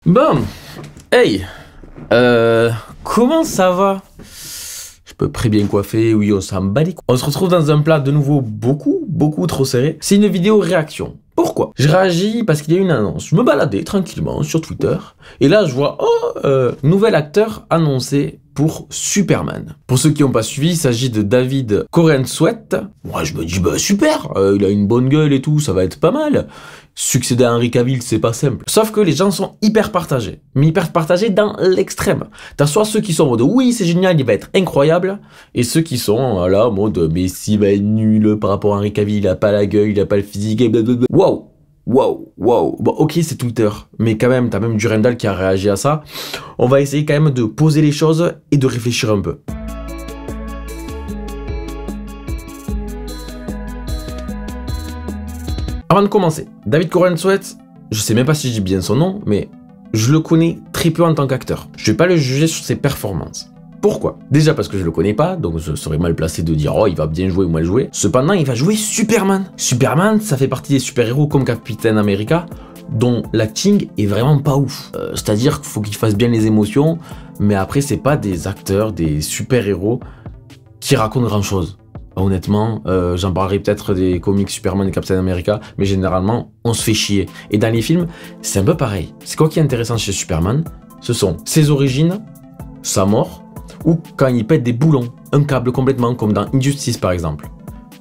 Bon, hey, comment ça va? Je peux très bien coiffer, oui, on s'en bat les couilles. On se retrouve dans un plat de nouveau beaucoup trop serré. C'est une vidéo réaction. Pourquoi? Je réagis parce qu'il y a une annonce. Je me baladais tranquillement sur Twitter et là je vois, nouvel acteur annoncé pour Superman. Pour ceux qui n'ont pas suivi, il s'agit de David Corenswet. Moi je me dis, bah super, il a une bonne gueule et tout, ça va être pas mal. Succéder à Henry Cavill, c'est pas simple. Sauf que les gens sont hyper partagés. Mais hyper partagés dans l'extrême. T'as soit ceux qui sont en mode oui, c'est génial, il va être incroyable. Et ceux qui sont là en mode mais s'il va être nul par rapport à Henry Cavill, il a pas la gueule, il a pas le physique, et blablabla. Wow! Bon, ok, c'est Twitter. Mais quand même, t'as même Durandal qui a réagi à ça. On va essayer quand même de poser les choses et de réfléchir un peu. Avant de commencer, David Corenswet, je sais même pas si je dis bien son nom, mais je le connais très peu en tant qu'acteur. Je vais pas le juger sur ses performances. Pourquoi? Déjà parce que je le connais pas, donc je serais mal placé de dire oh il va bien jouer ou mal jouer. Cependant, il va jouer Superman. Superman, ça fait partie des super-héros comme Captain America, dont l'acting est vraiment pas ouf. C'est-à-dire qu'il faut qu'il fasse bien les émotions, mais après c'est pas des acteurs, des super-héros qui racontent grand-chose. Honnêtement, j'en parlerai peut-être des comics Superman et Captain America, mais généralement, on se fait chier. Et dans les films, c'est un peu pareil. C'est quoi qui est intéressant chez Superman? Ce sont ses origines, sa mort, ou quand il pète des boulons, un câble complètement, comme dans Injustice par exemple.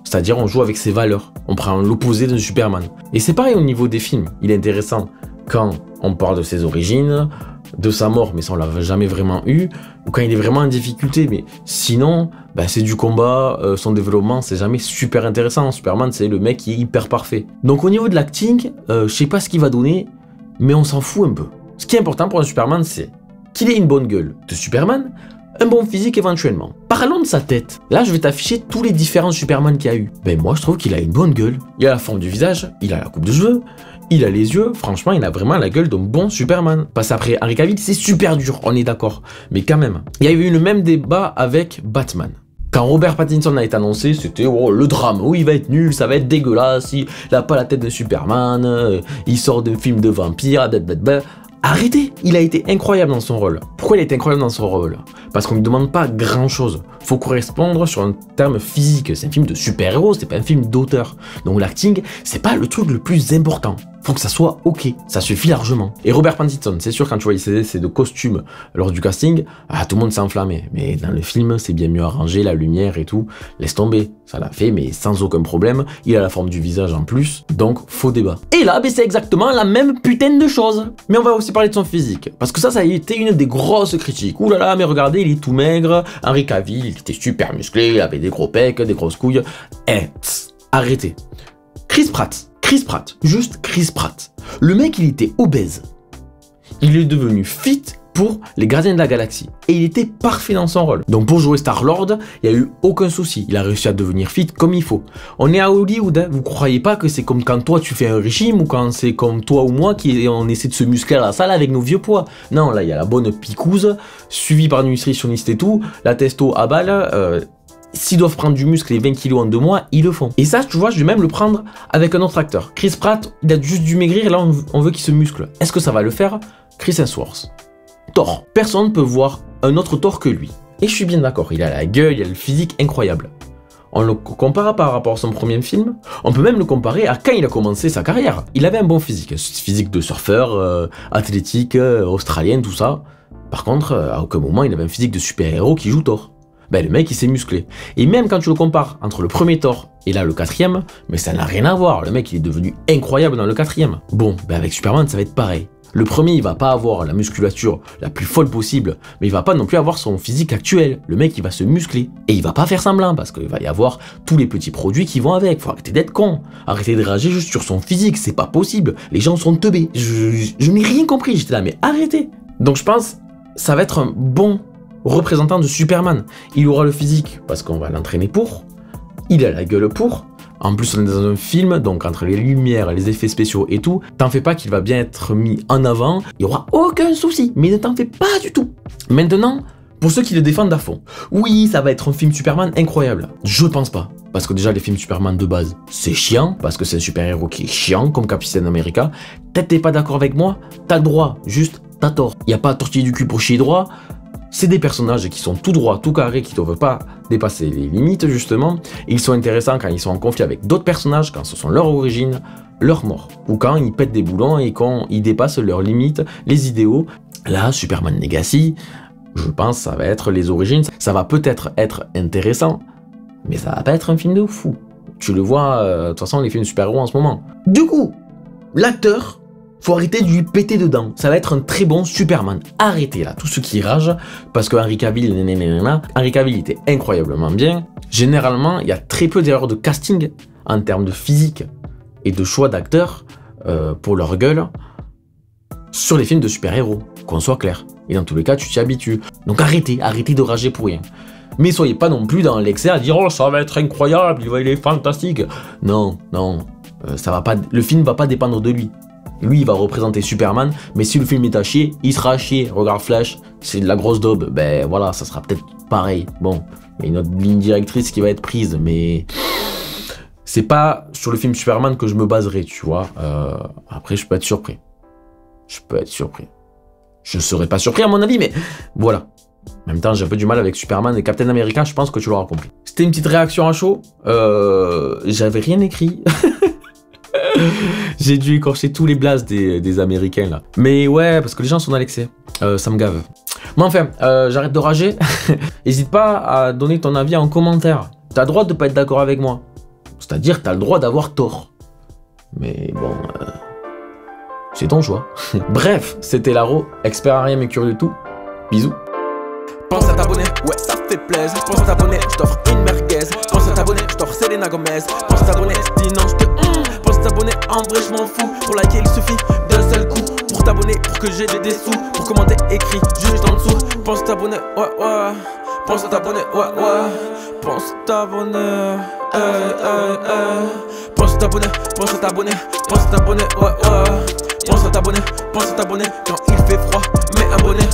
C'est-à-dire, on joue avec ses valeurs, on prend l'opposé de Superman. Et c'est pareil au niveau des films, il est intéressant quand on parle de ses origines, de sa mort, mais ça on l'a jamais vraiment eu, ou quand il est vraiment en difficulté, mais sinon, bah, c'est du combat, son développement c'est jamais super intéressant. Superman c'est le mec qui est hyper parfait. Donc au niveau de l'acting, je sais pas ce qu'il va donner, mais on s'en fout un peu. Ce qui est important pour un Superman, c'est qu'il ait une bonne gueule de Superman, un bon physique éventuellement. Parlons de sa tête. Là je vais t'afficher tous les différents Superman qu'il y a eu. Ben moi je trouve qu'il a une bonne gueule, il a la forme du visage, il a la coupe de cheveux, il a les yeux, franchement, il a vraiment la gueule d'un bon Superman. Passer après Henry Cavill, c'est super dur, on est d'accord. Mais quand même, il y a eu le même débat avec Batman. Quand Robert Pattinson a été annoncé, c'était oh, le drame. Oui, il va être nul, ça va être dégueulasse, il a pas la tête de Superman, il sort d'un film de vampire, blablabla. Arrêtez, il a été incroyable dans son rôle. Pourquoi il a été incroyable dans son rôle? Parce qu'on ne lui demande pas grand chose. Faut correspondre sur un terme physique. C'est un film de super-héros, c'est pas un film d'auteur. Donc l'acting, c'est pas le truc le plus important. Faut que ça soit ok, ça suffit largement. Et Robert Pattinson, c'est sûr quand tu vois ses essais de costumes lors du casting, tout le monde s'est enflammé. Mais dans le film, c'est bien mieux arrangé, la lumière et tout. Laisse tomber, ça l'a fait, mais sans aucun problème. Il a la forme du visage en plus, donc faux débat. Et là, c'est exactement la même putain de chose. Mais on va aussi parler de son physique, parce que ça a été une des grosses critiques. Ouh là là, mais regardez, il est tout maigre. Henry Cavill, il était super musclé, il avait des gros pecs, des grosses couilles. Arrêtez. Chris Pratt, juste Chris Pratt. Le mec, il était obèse. Il est devenu fit pour les Gardiens de la Galaxie. Et il était parfait dans son rôle. Donc pour jouer Star-Lord, il n'y a eu aucun souci. Il a réussi à devenir fit comme il faut. On est à Hollywood, hein. Vous croyez pas que c'est comme quand toi tu fais un régime ou quand c'est comme toi ou moi on essaie de se muscler à la salle avec nos vieux poids. Non, là il y a la bonne picouse, suivie par une nutritionniste et tout, la testo à balle. S'ils doivent prendre du muscle et 20 kilos en 2 mois, ils le font. Et ça, tu vois, je vais même le prendre avec un autre acteur. Chris Pratt, il a juste dû maigrir et là, on veut qu'il se muscle. Est-ce que ça va le faire? Chris Hemsworth. Thor. Personne ne peut voir un autre Thor que lui. Et je suis bien d'accord, il a la gueule, il a le physique incroyable. On le compare par rapport à son premier film. On peut même le comparer à quand il a commencé sa carrière. Il avait un bon physique. Physique de surfeur, athlétique, australien, tout ça. Par contre, à aucun moment, il avait un physique de super-héros qui joue Thor. Ben, le mec il s'est musclé. Et même quand tu le compares entre le premier Thor et là le quatrième, mais ça n'a rien à voir. Le mec il est devenu incroyable dans le quatrième. Bon, ben avec Superman ça va être pareil. Le premier il va pas avoir la musculature la plus folle possible, mais il va pas non plus avoir son physique actuel. Le mec il va se muscler. Et il va pas faire semblant parce qu'il va y avoir tous les petits produits qui vont avec. Faut arrêter d'être con. Arrêter de rager juste sur son physique, c'est pas possible. Les gens sont teubés. Je n'ai rien compris, j'étais là, mais arrêtez. Donc je pense ça va être un bon représentant de Superman. Il aura le physique parce qu'on va l'entraîner pour, il a la gueule pour, en plus on est dans un film, donc entre les lumières, les effets spéciaux et tout, t'en fais pas qu'il va bien être mis en avant, il y aura aucun souci, mais ne t'en fais pas du tout. Maintenant, pour ceux qui le défendent à fond, oui ça va être un film Superman incroyable, je pense pas. Parce que déjà les films Superman de base, c'est chiant, parce que c'est un super-héros qui est chiant, comme Captain America. Peut-être t'es pas d'accord avec moi, t'as le droit, juste t'as tort. Il n'y a pas à tortiller du cul pour chier droit. C'est des personnages qui sont tout droits, tout carrés, qui ne doivent pas dépasser les limites, justement. Ils sont intéressants quand ils sont en conflit avec d'autres personnages, quand ce sont leur origine, leur mort. Ou quand ils pètent des boulons et quand ils dépassent leurs limites, les idéaux. Là, Superman Legacy, je pense ça va être les origines. Ça va peut-être être intéressant, mais ça va pas être un film de fou. Tu le vois, de toute façon, les films de super-héros en ce moment. Du coup, l'acteur, faut arrêter de lui péter dedans. Ça va être un très bon Superman. Arrêtez là, tout ce qui rage, parce que Henry Cavill, Henry Cavill était incroyablement bien. Généralement, il y a très peu d'erreurs de casting en termes de physique et de choix d'acteurs pour leur gueule sur les films de super-héros, qu'on soit clair. Et dans tous les cas, tu t'y habitues. Donc arrêtez de rager pour rien. Mais soyez pas non plus dans l'excès à dire « Oh, ça va être incroyable, il est fantastique !» Non, ça va pas, le film va pas dépendre de lui. Lui, il va représenter Superman, mais si le film est à chier, il sera à chier. Regarde Flash, c'est de la grosse daube. Ben voilà, ça sera peut-être pareil. Bon, il y a une autre ligne directrice qui va être prise, mais c'est pas sur le film Superman que je me baserai, tu vois. Après, je peux être surpris. Je serais pas surpris à mon avis, mais voilà. En même temps, j'ai un peu du mal avec Superman et Captain America, je pense que tu l'auras compris. C'était une petite réaction à chaud. J'avais rien écrit. J'ai dû écorcher tous les blazes des Américains là. Mais ouais, parce que les gens sont à l'excès. Ça me gave. Mais enfin, j'arrête de rager. N'hésite pas à donner ton avis en commentaire. T'as le droit de pas être d'accord avec moi. C'est-à-dire, t'as le droit d'avoir tort. Mais bon, c'est ton choix. Bref, c'était Laro, expert à rien mais curieux de tout. Bisous. Pense à t'abonner, ouais ça fait plaisir. Pense à t'abonner, je t'offre une merguez. Pense à t'abonner, je t'offre Selena Gomez. Pense à t'abonner, sinon je te pense à t'abonner, en vrai je m'en fous. Pour liker il suffit d'un seul coup. Pour t'abonner, pour que j'ai des sous. Pour commenter, écris juste en dessous. Pense à t'abonner, ouais. Pense à t'abonner, ouais. Pense à t'abonner, Pense à t'abonner, pense à t'abonner, pense à t'abonner, ouais. Pense à t'abonner quand il fait froid, mais abonné.